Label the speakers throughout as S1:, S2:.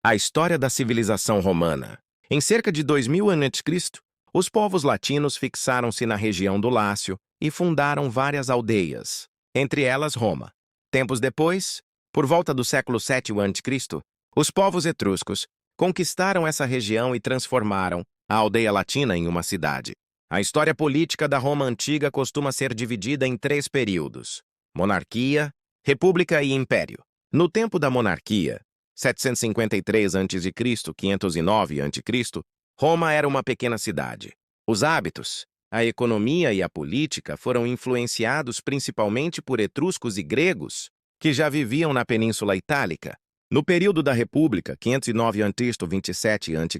S1: A história da civilização romana. Em cerca de 2000 a.C., os povos latinos fixaram-se na região do Lácio e fundaram várias aldeias, entre elas Roma. Tempos depois, por volta do século VII a.C., os povos etruscos conquistaram essa região e transformaram a aldeia latina em uma cidade. A história política da Roma antiga costuma ser dividida em 3 períodos: monarquia, república e império. No tempo da monarquia, 753 a.C., 509 a.C., Roma era uma pequena cidade. Os hábitos, a economia e a política foram influenciados principalmente por etruscos e gregos, que já viviam na Península Itálica. No período da República, 509 a.C., 27 a.C.,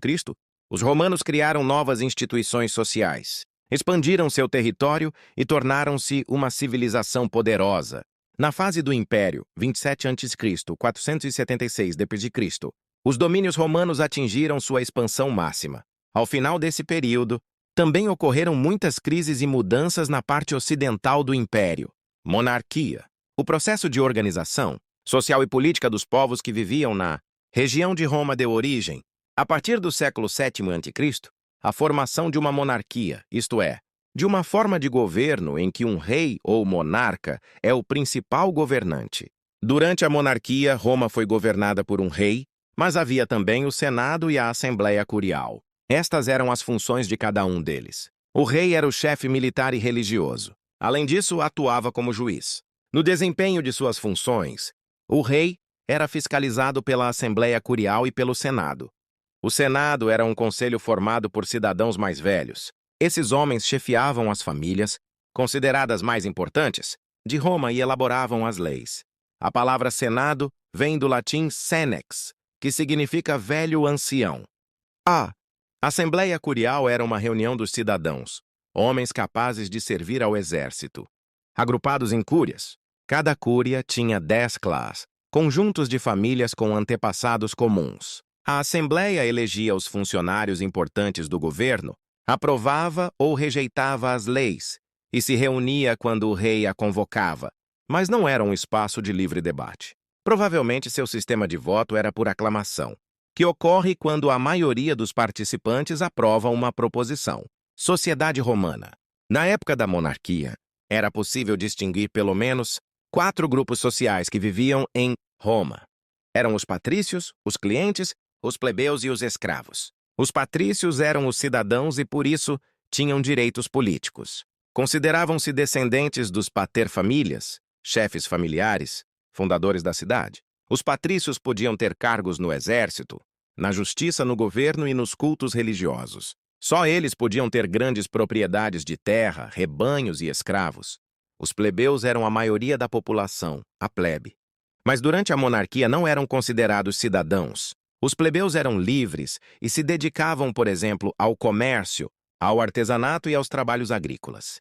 S1: os romanos criaram novas instituições sociais, expandiram seu território e tornaram-se uma civilização poderosa. Na fase do Império, 27 a.C., 476 d.C., os domínios romanos atingiram sua expansão máxima. Ao final desse período, também ocorreram muitas crises e mudanças na parte ocidental do Império. Monarquia. O processo de organização social e política dos povos que viviam na região de Roma deu origem, a partir do século VII a.C., à formação de uma monarquia, isto é, de uma forma de governo em que um rei ou monarca é o principal governante. Durante a monarquia, Roma foi governada por um rei, mas havia também o Senado e a Assembleia Curial. Estas eram as funções de cada um deles. O rei era o chefe militar e religioso. Além disso, atuava como juiz. No desempenho de suas funções, o rei era fiscalizado pela Assembleia Curial e pelo Senado. O Senado era um conselho formado por cidadãos mais velhos. Esses homens chefiavam as famílias, consideradas mais importantes, de Roma e elaboravam as leis. A palavra Senado vem do latim senex, que significa velho ancião. A Assembleia Curial era uma reunião dos cidadãos, homens capazes de servir ao exército. Agrupados em cúrias, cada cúria tinha 10 clãs, conjuntos de famílias com antepassados comuns. A Assembleia elegia os funcionários importantes do governo, aprovava ou rejeitava as leis e se reunia quando o rei a convocava, mas não era um espaço de livre debate. Provavelmente seu sistema de voto era por aclamação, que ocorre quando a maioria dos participantes aprova uma proposição. Sociedade romana. Na época da monarquia, era possível distinguir pelo menos 4 grupos sociais que viviam em Roma. Eram os patrícios, os clientes, os plebeus e os escravos. Os patrícios eram os cidadãos e, por isso, tinham direitos políticos. Consideravam-se descendentes dos pater-famílias, chefes familiares, fundadores da cidade. Os patrícios podiam ter cargos no exército, na justiça, no governo e nos cultos religiosos. Só eles podiam ter grandes propriedades de terra, rebanhos e escravos. Os plebeus eram a maioria da população, a plebe. Mas durante a monarquia não eram considerados cidadãos. Os plebeus eram livres e se dedicavam, por exemplo, ao comércio, ao artesanato e aos trabalhos agrícolas.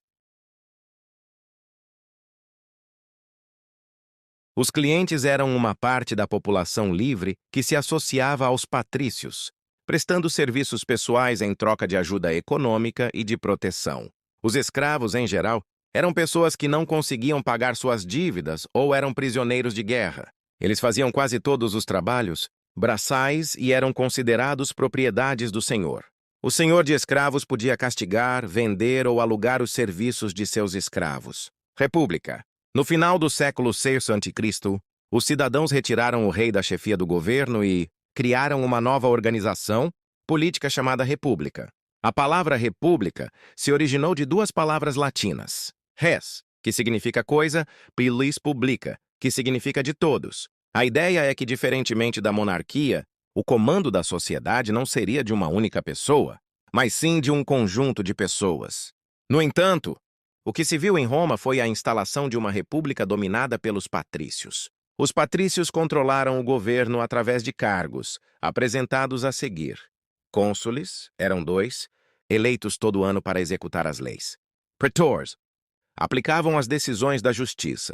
S1: Os clientes eram uma parte da população livre que se associava aos patrícios, prestando serviços pessoais em troca de ajuda econômica e de proteção. Os escravos, em geral, eram pessoas que não conseguiam pagar suas dívidas ou eram prisioneiros de guerra. Eles faziam quase todos os trabalhos braçais e eram considerados propriedades do senhor. O senhor de escravos podia castigar, vender ou alugar os serviços de seus escravos. República. No final do século VI a.C., os cidadãos retiraram o rei da chefia do governo e criaram uma nova organização política chamada República. A palavra República se originou de 2 palavras latinas. Res, que significa coisa, pilis publica, que significa de todos. A ideia é que, diferentemente da monarquia, o comando da sociedade não seria de uma única pessoa, mas sim de um conjunto de pessoas. No entanto, o que se viu em Roma foi a instalação de uma república dominada pelos patrícios. Os patrícios controlaram o governo através de cargos, apresentados a seguir. Cônsules, eram 2, eleitos todo ano para executar as leis. Praetores, aplicavam as decisões da justiça.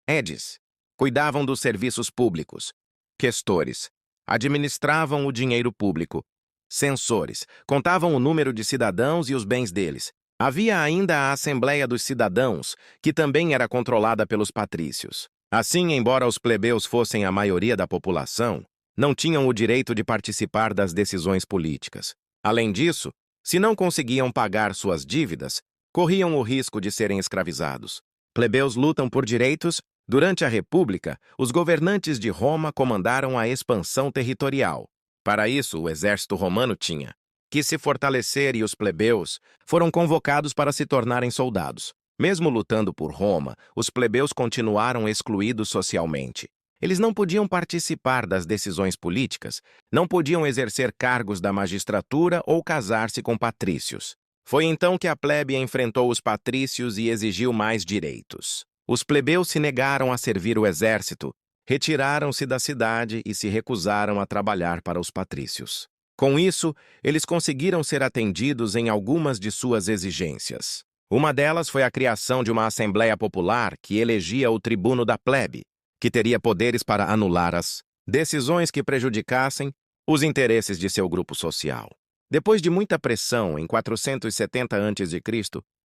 S1: Edis, cuidavam dos serviços públicos. Questores, administravam o dinheiro público. Censores, contavam o número de cidadãos e os bens deles. Havia ainda a Assembleia dos Cidadãos, que também era controlada pelos patrícios. Assim, embora os plebeus fossem a maioria da população, não tinham o direito de participar das decisões políticas. Além disso, se não conseguiam pagar suas dívidas, corriam o risco de serem escravizados. Plebeus lutam por direitos. Durante a República, os governantes de Roma comandaram a expansão territorial. Para isso, o exército romano tinha que se fortalecer e os plebeus foram convocados para se tornarem soldados. Mesmo lutando por Roma, os plebeus continuaram excluídos socialmente. Eles não podiam participar das decisões políticas, não podiam exercer cargos da magistratura ou casar-se com patrícios. Foi então que a plebe enfrentou os patrícios e exigiu mais direitos. Os plebeus se negaram a servir o exército, retiraram-se da cidade e se recusaram a trabalhar para os patrícios. Com isso, eles conseguiram ser atendidos em algumas de suas exigências. Uma delas foi a criação de uma Assembleia Popular que elegia o tribuno da plebe, que teria poderes para anular as decisões que prejudicassem os interesses de seu grupo social. Depois de muita pressão, em 470 a.C.,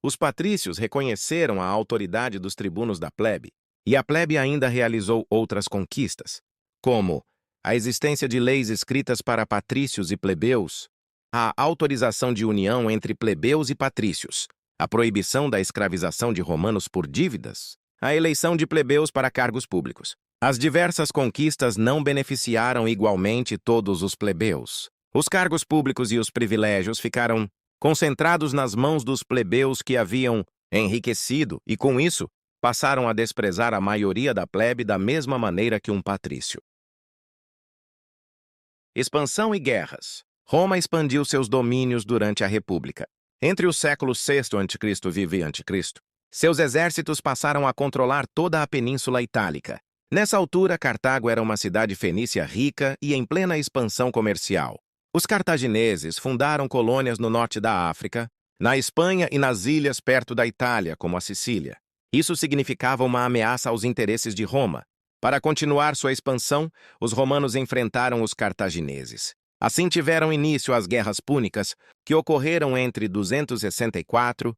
S1: os patrícios reconheceram a autoridade dos tribunos da plebe, e a plebe ainda realizou outras conquistas, como a existência de leis escritas para patrícios e plebeus, a autorização de união entre plebeus e patrícios, a proibição da escravização de romanos por dívidas, a eleição de plebeus para cargos públicos. As diversas conquistas não beneficiaram igualmente todos os plebeus. Os cargos públicos e os privilégios ficaram concentrados nas mãos dos plebeus que haviam enriquecido e, com isso, passaram a desprezar a maioria da plebe da mesma maneira que um patrício. Expansão e guerras. Roma expandiu seus domínios durante a República. Entre os séculos VI a.C. e a.C., seus exércitos passaram a controlar toda a Península Itálica. Nessa altura, Cartago era uma cidade fenícia rica e em plena expansão comercial. Os cartagineses fundaram colônias no norte da África, na Espanha e nas ilhas perto da Itália, como a Sicília. Isso significava uma ameaça aos interesses de Roma. Para continuar sua expansão, os romanos enfrentaram os cartagineses. Assim tiveram início as Guerras Púnicas, que ocorreram entre 264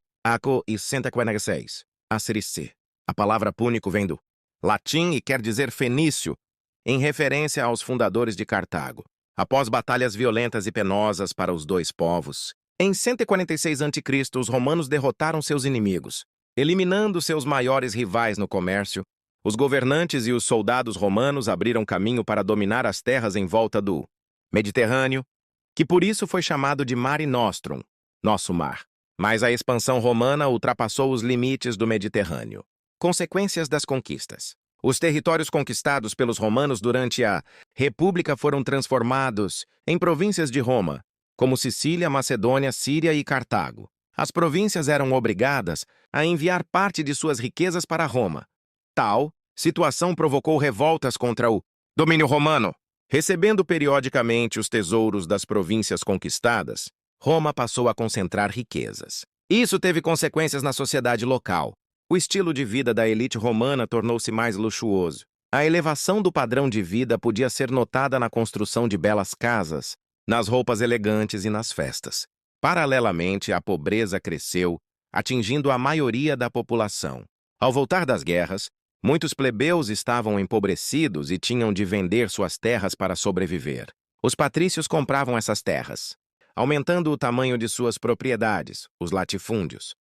S1: e 146 a.C. A palavra púnico vem do latim e quer dizer fenício, em referência aos fundadores de Cartago. Após batalhas violentas e penosas para os dois povos, em 146 a.C., os romanos derrotaram seus inimigos, eliminando seus maiores rivais no comércio. Os governantes e os soldados romanos abriram caminho para dominar as terras em volta do Mediterrâneo, que por isso foi chamado de Mare Nostrum, nosso mar. Mas a expansão romana ultrapassou os limites do Mediterrâneo. Consequências das conquistas. Os territórios conquistados pelos romanos durante a República foram transformados em províncias de Roma, como Sicília, Macedônia, Síria e Cartago. As províncias eram obrigadas a enviar parte de suas riquezas para Roma. Tal situação provocou revoltas contra o domínio romano. Recebendo periodicamente os tesouros das províncias conquistadas, Roma passou a concentrar riquezas. Isso teve consequências na sociedade local. O estilo de vida da elite romana tornou-se mais luxuoso. A elevação do padrão de vida podia ser notada na construção de belas casas, nas roupas elegantes e nas festas. Paralelamente, a pobreza cresceu, atingindo a maioria da população. Ao voltar das guerras, muitos plebeus estavam empobrecidos e tinham de vender suas terras para sobreviver. Os patrícios compravam essas terras, aumentando o tamanho de suas propriedades, os latifúndios,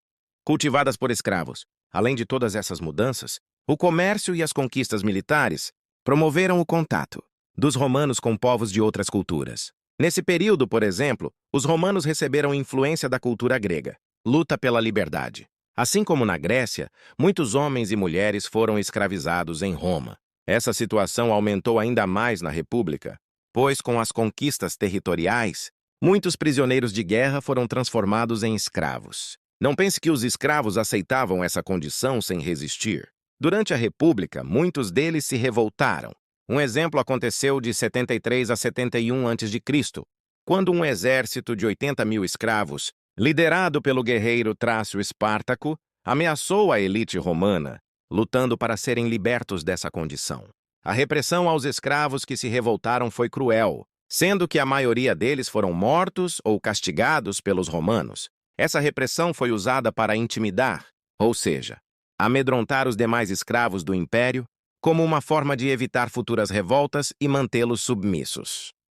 S1: cultivadas por escravos. Além de todas essas mudanças, o comércio e as conquistas militares promoveram o contato dos romanos com povos de outras culturas. Nesse período, por exemplo, os romanos receberam influência da cultura grega, luta pela liberdade. Assim como na Grécia, muitos homens e mulheres foram escravizados em Roma. Essa situação aumentou ainda mais na República, pois com as conquistas territoriais, muitos prisioneiros de guerra foram transformados em escravos. Não pense que os escravos aceitavam essa condição sem resistir. Durante a República, muitos deles se revoltaram. Um exemplo aconteceu de 73 a 71 a.C., quando um exército de 80.000 escravos, liderado pelo guerreiro Trácio Espartaco, ameaçou a elite romana, lutando para serem libertos dessa condição. A repressão aos escravos que se revoltaram foi cruel, sendo que a maioria deles foram mortos ou castigados pelos romanos. Essa repressão foi usada para intimidar, ou seja, amedrontar os demais escravos do império. como uma forma de evitar futuras revoltas e mantê-los submissos.